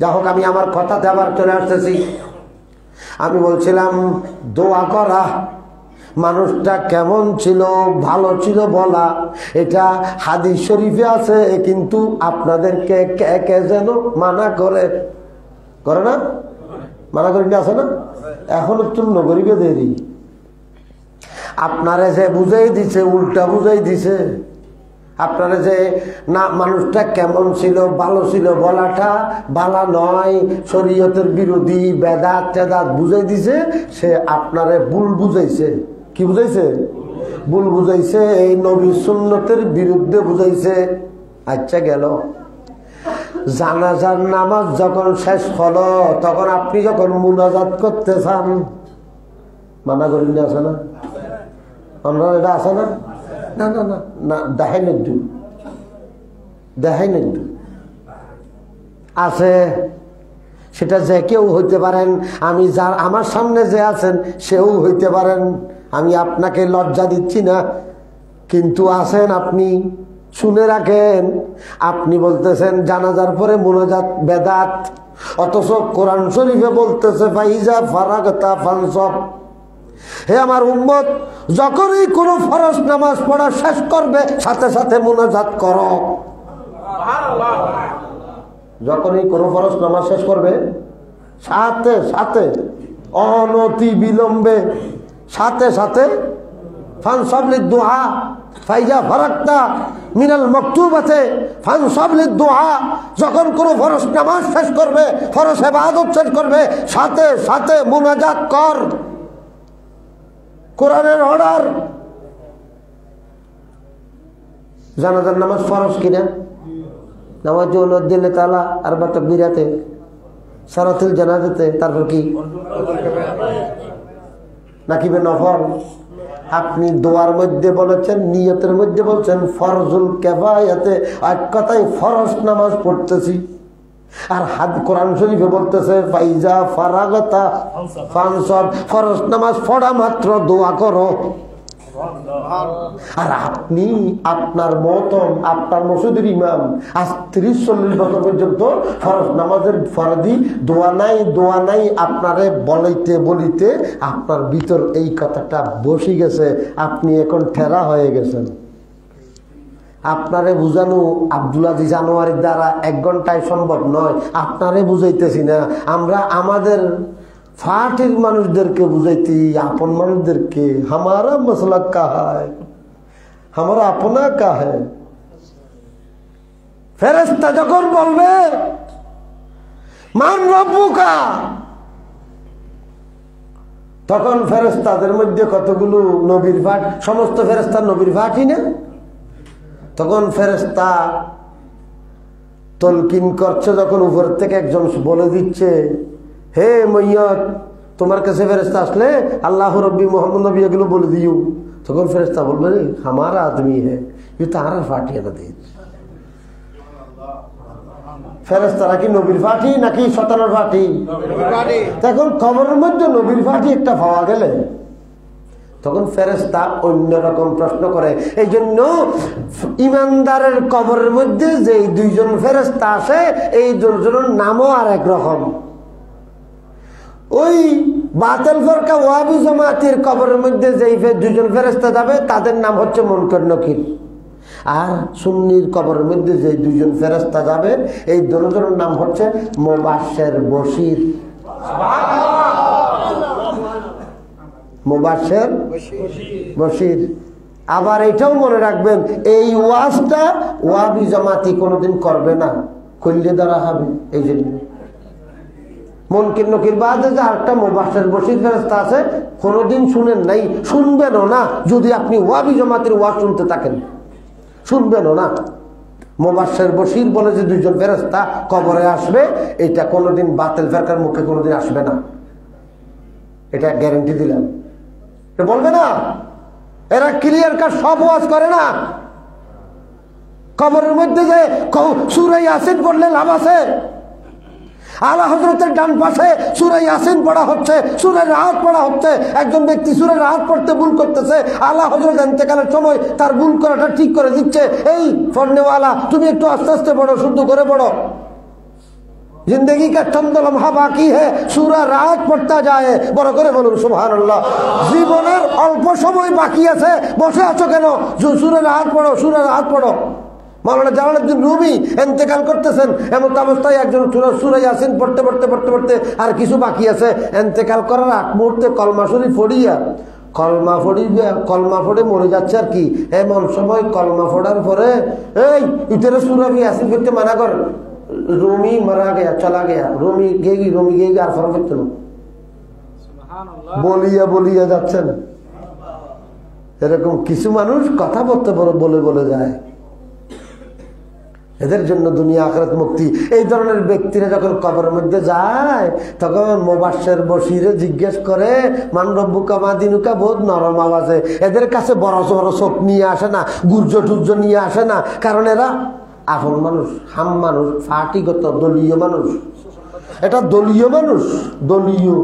যা হোক, আমি আমার কথাতে আবার চলে আসতেছি। আমি বলছিলাম দোয়া করা, মানুষটা কেমন ছিল, ভালো ছিল বলা, এটা হাদিস শরীফে আছে, কিন্তু আপনাদেরকে কে কে যেন মানা করে না, মানা করে আছে না, এখনো তো নগরীকে দেরি। আপনারে যে বুঝাই দিছে, উল্টা বুঝাই দিছে। আপনারা যে না মানুষটা কেমন ছিল, ভালো ছিল বলাটা ভালো নয়, শরীয়তের বিরোধী, বেদাত টেদাত বুঝাই দিছে, সে আপনারে ভুল বুঝাইছে। কি বুঝাইছে? ভুল বুঝাইছে, এই নবী সুন্নতের বিরুদ্ধে বুঝাইছে। আচ্ছা গেল, জানাজার নামাজ যখন শেষ হলো, তখন আপনি যখন মুনাজাত করতে চান, মানা করেন আছে না? আমরা এটা আছে না? না না না না, দেখাই নেই, দেখাই নেই আছে, সেটা যে কেউ হইতে পারেন, আমি যার আমার সামনে যে আছেন সেও হইতে পারেন, আমি আপনাকে লজ্জা দিচ্ছি না, কিন্তু আছেন, আপনি শুনে রাখেন। আপনি বলতেছেন জানাজার পরে মুনাজাত বেদাত, অথচ কোরআন শরীফে বলতেছে ফাইজা ফারাগতা ফানসব, হে আমার উম্মত, যখনই কোনো ফরজ নামাজ পড়া শেষ করবে সাথে সাথে মুনাজাত করো। যখনই কোনো ফরজ নামাজ শেষ করবে সাথে সাথে, অনতি বিলম্বে, সাথে সাথে ফানসব লিদ-দুআ ফাইজা ফারাগতা মিনাল মাকতুবাতে ফানসব লিদ-দুআ, যখন কোনো ফরজ নামাজ শেষ করবে, ফরজ ইবাদত শেষ করবে, সাথে সাথে মুনাজাত কর। কোরআনের অর্ডার। জানাজার নামাজ ফরজ কিনা? নামাজ দিলে তালা আর বা তাকবীরাতে, সালাতুল জানাজাতে, তারপর কি নাকি নফল? আপনি দোয়ার মধ্যে বলেছেন, নিয়তের মধ্যে বলছেন ফরজুল কিফায়াতে, এক কথায় ফরজ নামাজ পড়তেছি। আর কোরআন শরীফে বলতেছে ফাইজা ফারাগতা ফানসব, ফরজ নামাজ পড়া মাত্র দোয়া করো। আর আপনি আপনার মতন আপনার মসজিদের ইমাম আজ 30-40 বছর পর্যন্ত ফরজ নামাজের ফরদি দোয়া নাই আপনারে বলিতে বলিতে আপনার ভিতর এই কথাটা বসে গেছে, আপনি এখন ঠেরা হয়ে গেছেন। আপনারে বুঝানো আব্দুল আজিজ আনোয়ারের দ্বারা 1 ঘন্টায় সম্ভব নয়, আপনারে বুঝাইতেছি না, আমরা আমাদের ফাটির মানুষদেরকে বুঝাইতে, আপন মানুষদেরকে। হামারা মসলা কাহা হ্যায়, হামারা আপনা কা হ্যায়। ফেরেশতা যখন বলবে মান রব্বুকা, তখন ফেরেশতাদের মধ্যে কতগুলো নবীর পাঠ, সমস্ত ফেরেশতা নবীর পাঠই না। তখন ফেরেশতা তলকিন করছে, যখন উপর থেকে একজন বলে দিচ্ছে হে মৈয়ত, তোমার কাছে ফেরেশতা আসলে আল্লাহ রব্বি মোহাম্মদ নবী এগুলো বলে দিও। তখন ফেরেশতা বলবে হামারা আদমি হ্যাঁ, ये তারা ফাটিয়ে না দিয়ে। ফেরেশতারা কি নবীর ফাটি নাকি শতানোর ফাটি? তখন কবরের মধ্যে নবীর ফাটি একটা পাওয়া গেলে তখন ফেরেশতা অন্যরকম প্রশ্ন করে। এই জন্য ইমানদারের কবরের মধ্যে যে 2 জন ফেরেশতা আসে, এই 2 জনের নামও আর এক রকম। ওই বাতিল ফরকা ওয়াহাবি জামাতের কবরের মধ্যে যেই 2 জন ফেরেশতা যাবে তাদের নাম হচ্ছে মুনকার নকির। আর সুন্নির কবরের মধ্যে যে 2 জন ফেরেশতা যাবে, এই 2 জনের নাম হচ্ছে মুবাশশির বশির। মুবাশশির বশির। আবার এটাও মনে রাখবেন, এই ওয়াজটা ওয়াহাবি জামাতি কোনোদিন করবে না, কইলে ধরা হবে। এই জন্য মুনকির নকির বাদে যে আরেকটা মুবাশশির বশির ফেরেশতা আছে, কোনোদিন শুনেন নাই, শুনবেনও না। যদি আপনি ওয়াহাবি জামাতের ওয়াজ শুনতে থাকেন, শুনবেনও না। মুবাশশির বশির বলে যে 2 জন ফেরেশতা কবরে আসবে, এটা কোনোদিন বাতিল ফেরকার মুখে কোনোদিন আসবে না, এটা গ্যারান্টি দিলাম। বলবে না, এরা ক্লিয়ার কাট সব ওয়াজ করে না। কবরের মধ্যে যে সূরা ইয়াসিন পড়লে লাভ আছে। আলা হযরতের ডান পাশে সূরা ইয়াসিন পড়া হচ্ছে, সূরা রাহাত পড়া হচ্ছে। একজন ব্যক্তি সূরা রাহাত পড়তে ভুল করতেছে, আলা হযরত ইন্তেকালের সময় তার ভুল করাটা ঠিক করে দিচ্ছে। এই পড়নেওয়ালা, তুমি একটু আস্তে আস্তে পড়ো, শুদ্ধ করে পড়ো। जिंदगी का चंद लम्हा बाकी है, सूरा रात पढ़ता जाए। बड़ करे बोलুন সুবহানাল্লাহ। জীবনের অল্প সময় বাকি আছে, বসে আছো কেন? সূরা রাত পড়ো, সূরা রাত পড়ো। মাওলানা জালালউদ্দিন রুমি ইন্তেকাল করতেছেন, এমন অবস্থায় একজন সূরা ইয়াসিন পড়তে পড়তে পড়তে পড়তে আর কিছু বাকি আছে। ইন্তেকাল করার আগ মুহূর্তে কলমা শরীফ পড়িয়া কলমা পড়ে মরে যাচ্ছে আর কি। এমন সময় কলমা পড়ার পরে এই ইতরে সূরা ইয়াসিন পড়তে মানা কর। রুমি মারা গেয়া, চলা গেয়া, রুমি গেগি আর ফরক করতে না, বলিয়া যাচ্ছেন। এরকম কিছু মানুষ কথা বলে যায়। এদের জন্য দুনিয়া আখিরাত মুক্তি। এই ধরনের ব্যক্তিরা যখন কবরের মধ্যে যায়, তখন মুবাশশির বশিরে জিজ্ঞেস করে মান রব্বুকা মা দিনুকা, বহুত নরম আওয়াজে। এদের কাছে বড় বড় চোখ নিয়ে আসে না, গুর্জ টুর্জ নিয়ে আসে না, কারণ এরা আপন মানুষ, হাম মানুষ, পার্টিগত দলীয় মানুষ। এটা দলীয় মানুষ, দলীয়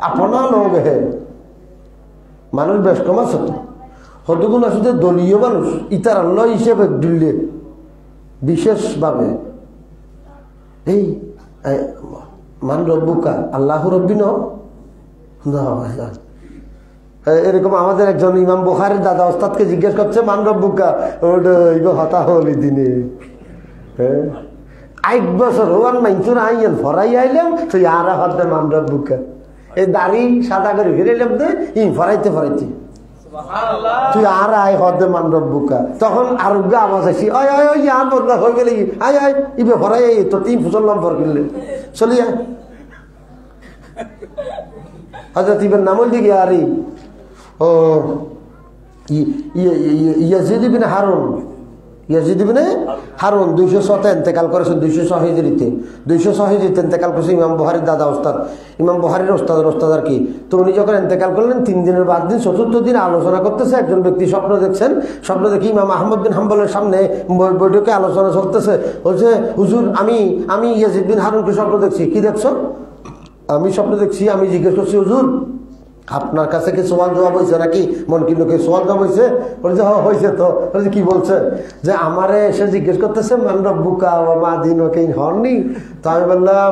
আপনা লোক হে মানুষ বেশ কম আছে। হতগুণ আসলে দলীয় মানুষ, ইতার আল্লাহ হিসেবে দিল্লি বিশেষভাবে এই মান রব্বুকা আল্লাহ রব্বি ন। এরকম আমাদের একজন ইমাম বুখারীর দাদা ওস্তাদকে জিজ্ঞেস করছে মান রব্বুকা, ওটা হতা হলি দিনে 8 বছর হওয়ার মাইনচুর আইন ফরাই আইলাম, তুই আর হতে মান রব্বুকা। এই দাড়ি সাদা করে ফিরাইলাম তো ফরাইতে তুই আর আয় হদে মান রব্বুকা। তখন আরোগ্য আওয়াজ আসি আর বদলা হয়ে গেলে আয় আয় ইবে ফরাই তো 3 ফুসল নাম ফর কিনলে চলিয়া হজরত ইবের নামল দিকে আরে ও ইয়াজিদ ইবনে হারুন 206 ইন্তেকাল করেছেন, 206 হিজরিতে। 206 হিজরিতে ইন্তেকাল করেছে ইমাম বুখারীর দাদা ওস্তাদ, ইমাম বুখারীর ওস্তাদ আর কি। তো উনি যখন ইন্তেকাল করলেন 3 দিনের বাদ দিন 4th দিন আলোচনা করতেছে। একজন ব্যক্তি স্বপ্ন দেখছেন, স্বপ্ন দেখি ইমাম আহমদ বিন হাম্বলের সামনে বৈঠকে আলোচনা চলতেছে। বলছে হুজুর আমি ইয়াজিদ বিন হারুনকে স্বপ্ন দেখছি। কি দেখছো? আমি স্বপ্ন দেখছি। আমি জিজ্ঞেস করছি হুজুর আপনার কাছে কি সওয়াল জবাব হয়েছে নাকি? মন কিন্তু কি সওয়াল জবাব হয়েছে? বলছে হ্যাঁ হয়েছে। তো কি বলছে? যে আমারে এসে জিজ্ঞেস করতেছে মান রব্বুকা ওয়া মা দিনুকা হননি। তো আমি বললাম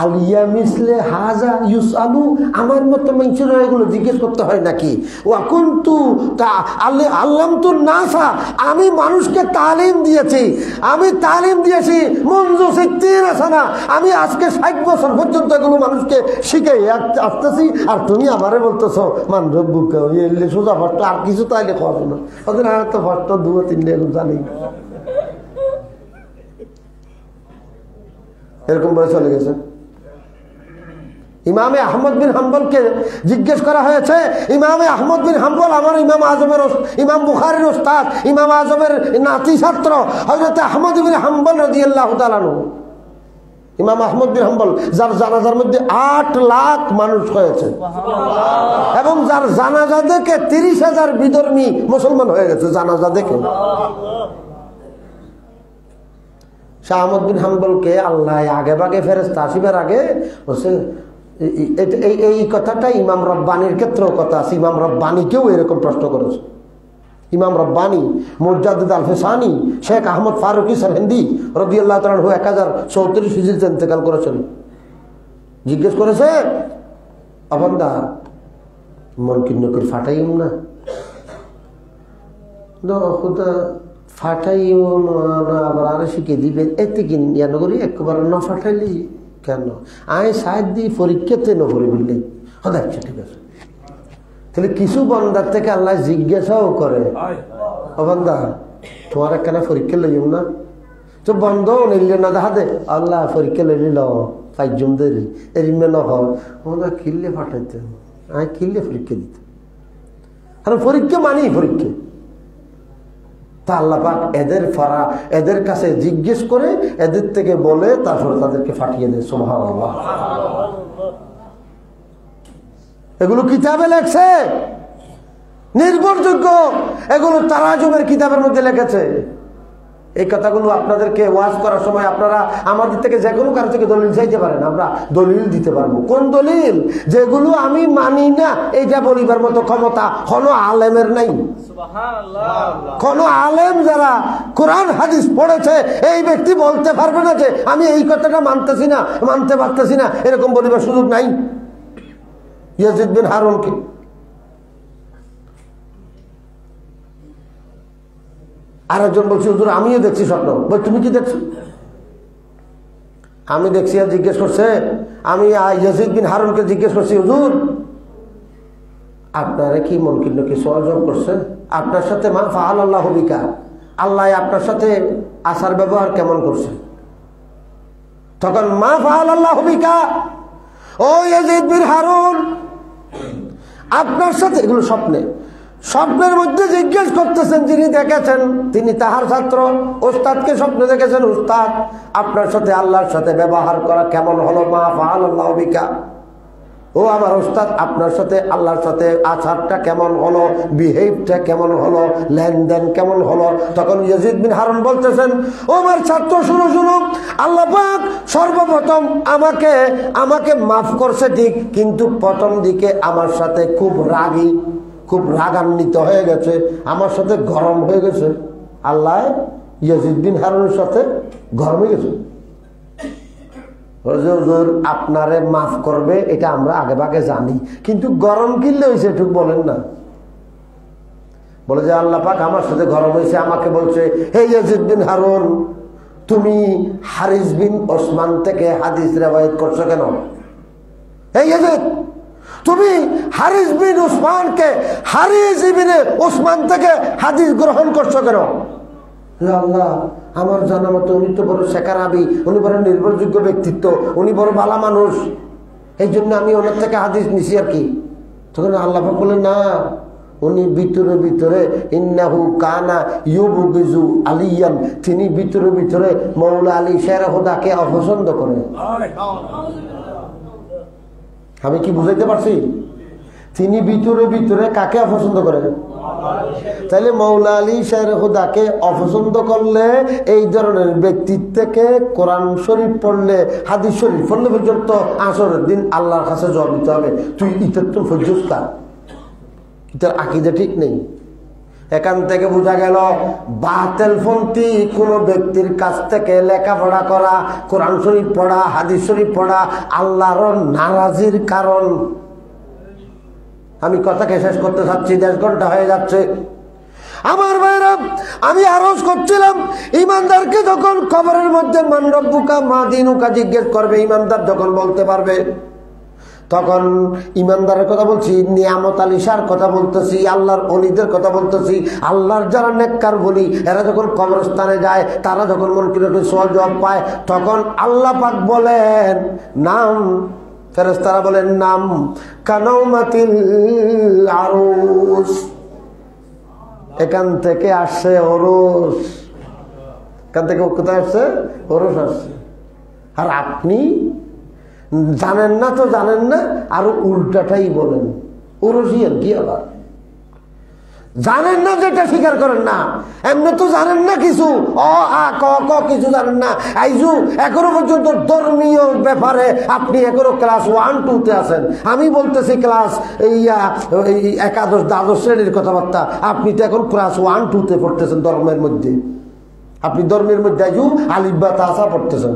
আলিয়া মিসলে হাজা ইউসআলু, আমার মতো মানুষের এগুলো জিজ্ঞেস করতে হয় নাকি? ওয়া কুনতু আল্লামতু নাসা, আমি মানুষকে তালিম দিয়েছি, আমি তালিম দিয়েছি মুনযু 60 সানা, আমি আজকে 60 বছর পর্যন্ত এগুলো মানুষকে শিখাই আসতেছি। আর তুমি আমারে বলতেছো মান রব্বুকা, এলে সোজা ভট্ট আর কিছু তাইলে খাওয়া না। ওদের আর তো ভট্ট 2-3 এগুলো জানি, এরকম বলে চলে গেছে। ইমামে আহমদ বিন হাম্বলকে জিজ্ঞেস করা হয়েছে, ইমামে আহমদ বিন হাম্বল আমার ইমাম আজমের, ইমাম বুখারীর ওস্তাদ, ইমাম আজমের নাতি ছাত্র হযরত আহমদ বিন হাম্বল রাদিয়াল্লাহু তাআলা আনহু। ইমাম আহমদ বিন হাম্বল যার জানাজার মধ্যে 8 লাখ মানুষ হয়েছে এবং যার জানাজা দেখে 30,000 বিধর্মী মুসলমান হয়ে গেছে জানাজা দেখে। শাহ আহমদ বিন হাম্বলকে আল্লাহ আগে ভাগে ফেরেশতা আসিবার আগে এই কথাটা ইমাম রব্বানির ক্ষেত্রেও কথা আছে। ইমাম রব্বানিকেও এরকম প্রশ্ন করেছে। ইমাম রব্বানি, মুজাদ্দিদ আল ফিসানি, শেখ আহমদ ফারুকি সরহিন্দি রাদিয়াল্লাহু তাআলা 1034 হিজরিতে ইন্তেকাল করেছেন। জিজ্ঞেস করেছে আবান্দা মন কিন্ন করে ফাটাইম না খুদা, ফাটাইও না আবার আরো শিখে দিবেন, এতে কি ইয়ান করি একবার না ফাটাইলি কেন? আয় সাহেব দিই পরীক্ষাতে নকরি বললি হ্যাঁ আচ্ছা ঠিক আছে। তাহলে কিছু বন্দার থেকে আল্লাহ জিজ্ঞাসাও করে ও বান্দা তোমার একখানা পরীক্ষা লইম না, তো বন্ধ নিল না দেখা দে আল্লাহ পরীক্ষা লইলি ল 5 জন দেরি এরিমে নহর ওরা কিনলে ফাটাইতে আয় কিনলে পরীক্ষা দিতে। আর পরীক্ষা মানেই পরীক্ষা। তা আল্লাহ পাক এদের কাছে জিজ্ঞেস করে এদের থেকে বলে তারপর তাদেরকে ফাটিয়ে দেয়। সুবহানাল্লাহ। এগুলো কিতাবে লেখছে, নির্ভরযোগ্য, এগুলো তারাজুমের কিতাবের মধ্যে লেখেছে। এই কথাগুলো আপনাদেরকে ওয়াজ করার সময় আপনারা আমাদের থেকে যে কোনো কারো থেকে দলিল চাইতে পারেন, আমরা দলিল দিতে পারবো। কোন দলিল? যেগুলো আমি মানি না এইটা বলিবার মতো ক্ষমতা কোনো আলেমের নাই। কোন আলেম যারা কোরআন হাদিস পড়েছে এই ব্যক্তি বলতে পারবে না যে আমি এই কথাটা মানতেছি না, মানতে পারতেছি না, এরকম বলিবার সুযোগ নাই। ইয়াজিদ বিন হারুনকে আরেকজন বলছি হুজুর আমিও দেখছি স্বপ্ন। বল তুমি কি দেখছো? আমি দেখছি। আর জিজ্ঞেস করছে, আমি ইয়াজিদ বিন হারুনকে জিজ্ঞেস করছি হুজুর আপনারা কি মুনকির নাকি সওয়াল করছে? আপনার সাথে মা ফাআল আল্লাহু বিকা, আল্লাহ আপনার সাথে আচার ব্যবহার কেমন করছে? তখন মা ফাআল আল্লাহু বিকা, ও ইয়াজিদ বিন হারুন আপনার সাথে, এগুলো স্বপ্নের মধ্যে জিজ্ঞেস করতেছেন, যিনি দেখেছেন তিনি তাহার ছাত্র, ওস্তাদকে স্বপ্নে দেখেছেন উস্তাদ আপনার সাথে আল্লাহর সাথে ব্যবহার করা কেমন হলো? মা ফাআল আল্লাহু বিকা, ও আমার ওস্তাদ আপনার সাথে আল্লাহর সাথে আচারটা কেমন হলো, বিহেভটা কেমন হলো, লেনদেন কেমন হলো? তখন ইয়াজিদ বিন হারুন বলতেছেন, ও আমার ছাত্র শুনো, আল্লাহ পাক সর্বপ্রথম আমাকে মাফ করছে ঠিক, কিন্তু প্রথম দিকে আমার সাথে খুব রাগান্বিত হয়ে গেছে, আমার সাথে গরম হয়ে গেছে। আল্লাহ ইয়াজিদ বিন হারুনের সাথে গরম হয়ে গেছে। হুজুর আপনারে মাফ করবে এটা আমরা আগে ভাগে জানি, কিন্তু গরম কিনলে হয়েছে একটু বলেন না। বলে যে আল্লাহ পাক আমার সাথে গরম হয়েছে, আমাকে বলছে হে ইয়াজিদ বিন হারুন তুমি হারিস বিন ওসমান থেকে হাদিস রিওয়ায়াত করছো কেন? হে ইয়াজিদ তুমি হারিস বিন ওসমান থেকে হাদিস গ্রহণ করছো কেন? আল্লাহ আমার জানা মতো উনি তো বড় শেখারাবি, উনি বড় নির্ভরযোগ্য ব্যক্তিত্ব, উনি বড় ভালো মানুষ, এই জন্য আমি ওনার থেকে হাদিস নিছি আর কি। তখন আল্লাহ বললেন না, উনি ভিতরে ইন্নাহু কানা ইউবগিজু আলিয়ান, তিনি ভিতরে মৌলা আলী শের হুদাকে অপছন্দ করেন। আমি কি বুঝাইতে পারছি? তিনি ভিতরে ভিতরে কাকে অপছন্দ করেন? তাহলে মৌলা আলী শাহের খুদাকে অপছন্দ করলে এই ধরনের ব্যক্তির থেকে কোরআন শরীফ পড়লে, হাদিস শরীফ পড়লে পর্যন্ত আসরের দিন আল্লাহর কাছে জবাব দিতে হবে, তুই ইটার তো ফজুস কার, ইটার আকীদা ঠিক নেই। এখান থেকে বোঝা গেল বাতিলপন্থী কোন ব্যক্তির কাছ থেকে লেখাপড়া করা, কোরআন শরীফ পড়া, হাদিস শরীফ পড়া আল্লাহর নারাজির কারণ। আমি কথাকে শেষ করতে চাচ্ছি, 1.5 ঘন্টা হয়ে যাচ্ছে। আমার ভাইরা, আমি আরজ করছিলাম, ইমানদারকে যখন কবরের মধ্যে মান রব্বুকা মা দীনুকা জিজ্ঞেস করবে, ইমানদার যখন বলতে পারবে, তখন ইমানদারের কথা বলছি, নিয়ামত আলিশার কথা বলতেছি, আল্লাহর ওলিদের কথা বলতেছি, আল্লাহর যারা নেককার বলি, এরা যখন কবরস্থানে যায়, তারা যখন মন করে সওয়াল জবাব পায়, তখন আল্লাহ পাক বলেন নাম, ফেরেশতারা বলেন নাম কানাউমাতিল আরুস। এখান থেকে আসছে ওরস, এখান থেকে কোথায় আসছে? ওরস আসছে। আর আপনি জানেন না তো জানেন না, আরো উল্টাটাই বলেন, ওরসই আর কি আবার জানেন না, যেটা স্বীকার করেন না। এমনি তো জানেন না কিছু, অ আ ক ক কিছু জানেন না। আইজু এখনো পর্যন্ত ধর্মীয় ব্যাপারে আপনি এখনো ক্লাস 1-2-তে আছেন। আমি বলতেছি ক্লাস একাদশ দ্বাদশ শ্রেণীর কথাবার্তা, আপনি তো এখন ক্লাস 1-2-তে পড়তেছেন ধর্মের মধ্যে। আপনি ধর্মের মধ্যে আইজু আলিফ বা তাসা পড়তেছেন।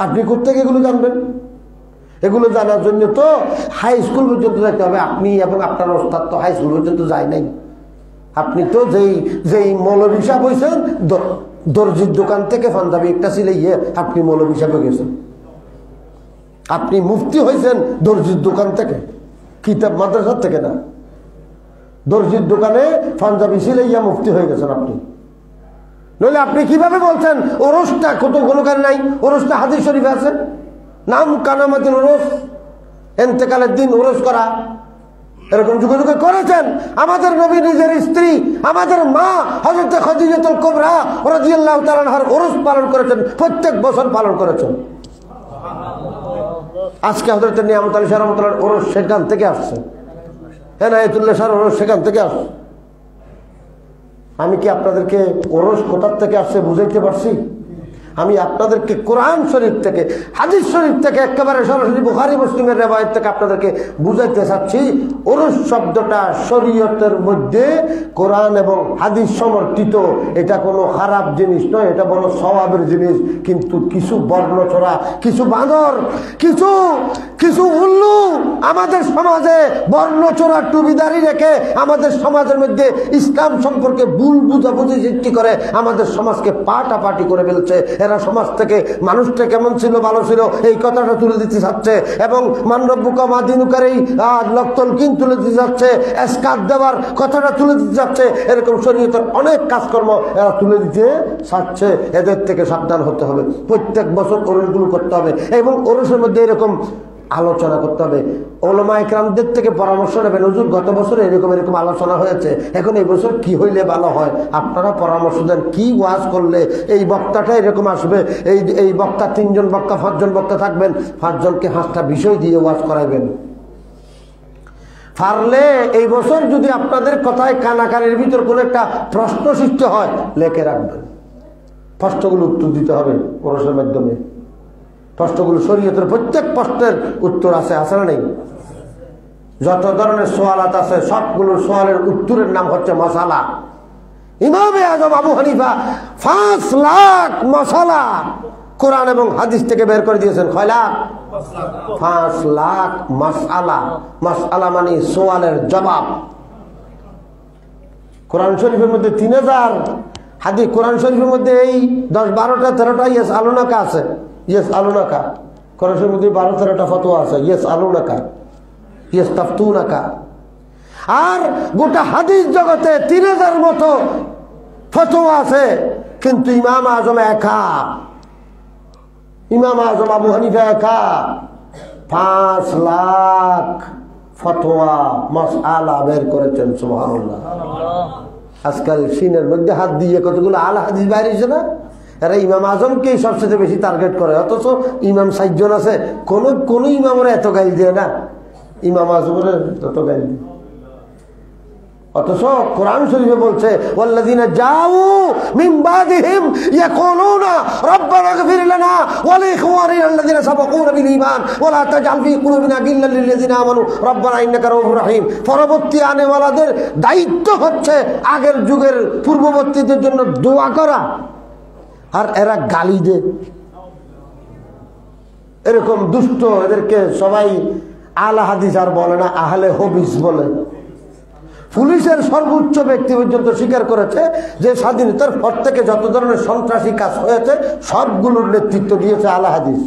আপনি কোথেকে এগুলো জানবেন? এগুলো জানার জন্য তো হাই স্কুল পর্যন্ত যাইতে হবে। আপনি এবং আপনার ওস্তাদ তো হাই স্কুল পর্যন্ত যায় নাই। আপনি তো যেই মৌলবী সাহেব হয়েছেন, দর্জির দোকান থেকে পাঞ্জাবি একটা সিলাইয়ে আপনি মৌলবী সাহেব গেছেন। আপনি মুফতি হয়েছেন দর্জির দোকান থেকে, কিতাব মাদ্রাসার থেকে না। দর্জির দোকানে পাঞ্জাবি সিলাইয়া মুফতি হয়ে গেছেন আপনি। নইলে আপনি কিভাবে বলছেন ওরসটা কত গুণকার নাই? ওরসটা হাদিস শরীফে আছে, নাম কানামাতিল ওরস, এন্তেকালের দিন ওরস করা। এরকম যুগে যুগে করেছেন। আমাদের নবী নিজের স্ত্রী, আমাদের মা হযরত খাদিজাতুল কুবরা রাদিয়াল্লাহু তাআলা আনহার ওরস পালন করেছেন, প্রত্যেক বছর পালন করেছেন। আজকে হযরত নিয়ামত আলী শাহ রাহমাতুল্লাহর ওরস সেখান থেকে আসছে, এনায়েতুল্লাহ শাহর ওরস সেখান থেকে আসছে। আমি কি আপনাদেরকে ওরস কোথার থেকে আসছে বুঝাইতে পারছি? আমি আপনাদেরকে কোরআন শরীফ থেকে, হাদিস শরীফ থেকে, একেবারে সরাসরি বুখারী মুসলিমের রিওয়ায়াত থেকে আপনাদেরকে বুঝাইতে চাচ্ছি, ওরস শব্দটা শরীয়তের মধ্যে কোরআন এবং হাদিস সমর্থিত। এটা কোনো খারাপ জিনিস নয়, এটা বড় সওয়াবের জিনিস। কিন্তু কিছু বর্ণচোরা, কিছু বাঁদর, কিছু উল্লু আমাদের সমাজে বর্ণচোরা টুবিদারি রেখে আমাদের সমাজের মধ্যে ইসলাম সম্পর্কে ভুল বুঝাবুঝি সৃষ্টি করে আমাদের সমাজকে পাটাপাটি করে ফেলছে। এরা সমাজ থেকে মানুষটা কেমন ছিল, ভালো ছিল, এই কথাটা তুলে দিতে চাচ্ছে, এবং মানরব্বুকা মাদিনুকার এই লক্তলকিন তুলে দিতে যাচ্ছে, এসকাত দেওয়ার কথাটা তুলে দিতে যাচ্ছে। এরকম শরীয়তের অনেক কাজকর্ম এরা তুলে দিতে চাচ্ছে। এদের থেকে সাবধান হতে হবে। প্রত্যেক বছর ওরসগুলো করতে হবে এবং ওরসের মধ্যে এরকম আলোচনা করতে হবে। ওলামা ইকরামদের থেকে পরামর্শ নেবেন, হুজুর গত বছর এরকম এরকম আলোচনা হয়েছে, এখন এই বছর কি হইলে ভালো হয়, আপনারা পরামর্শ দেন, কি ওয়াজ করলে এই বক্তাটা এরকম আসবে। এই বক্তা 3 জন বক্তা, 5 জন বক্তা থাকবেন, 5 জনকে 5টা বিষয় দিয়ে ওয়াজ করাইবেন। পারলে এই বছর যদি আপনাদের কথায় কানাকানির ভিতর কোনো একটা প্রশ্ন সৃষ্টি হয়, লেখে রাখবেন। প্রশ্নগুলো উত্তর দিতে হবে ওরসের মাধ্যমে। প্রশ্নগুলো শরীয়তের প্রত্যেক প্রশ্নের উত্তর আছে, আছে না নেই? যত ধরনের সোয়ালাত আছে সবগুলোর সোয়ালের উত্তরের নাম হচ্ছে মাসালা। ইমামে আজম আবু হানিফা 5 লাখ মাসালা কোরআন এবং হাদিস থেকে বের করে দিয়েছেন। কয় লাখ? 5 লাখ মাসআলা। মাসআলা মানে সোয়ালের জবাব। কোরআন শরীফের মধ্যে 3000 হাদিস, কোরআন শরীফের মধ্যে এই 10, 12টা 13টা ইয়েস আলুনাকা আছে। ইয়েস আলুনাকা কোরআন শরীফের মধ্যে 12-13টা ফতোয়া আছে। Yes আলুনাকা, yes তাফতুনাকা। আর গোটা হাদিস জগতে 3000 মতো ফতোয়া আছে, কিন্তু ইমাম আজম একা, ইমাম আজম আবু হানিফা একা 5 লাখ ফতোয়া মাসআলা বের করেছেন। সুবহানাল্লাহ। আজকাল সিনের মধ্যে হাত দিয়ে কতগুলো আল হাদিস বাইরেছে না, এরা ইমাম আজমকেই সবচেয়ে বেশি টার্গেট করে। অথচ ইমাম 60 জন আছে, কোন ইমামরা এত গাইল দেয় না। ইমাম আজমের তত গাইল। অথচ কোরআন শরীফে বলছে ওয়াল্লাযিনা জাউ মিন বাদিহিম ইয়াকুলুনা রব্বানা ইগফির লানা ওয়া লিইখওয়ানিনা আল্লাযিনা সাবাকুনা বিল ঈমান ওয়া লা তাজআল ফী কুলুবিনা গিল্লাল লিল্লাযিনা আমানু রব্বানা ইন্নাকা রাউফুর রহিম। পরবর্তী আনেওয়ালাদের দায়িত্ব হচ্ছে আগের যুগের পূর্ববর্তীদের জন্য দোয়া করা, আর এরা গালি দেয়। এরকম দুষ্ট, এদেরকে সবাই আলা হাদিস আর বলে না, আহলে হদিস বলে। পুলিশের সর্বোচ্চ ব্যক্তি পর্যন্ত স্বীকার করেছে যে স্বাধীনতার পর থেকে যত ধরনের সন্ত্রাসী কাজ হয়েছে সবগুলোর নেতৃত্ব দিয়েছে আলা হাদিস।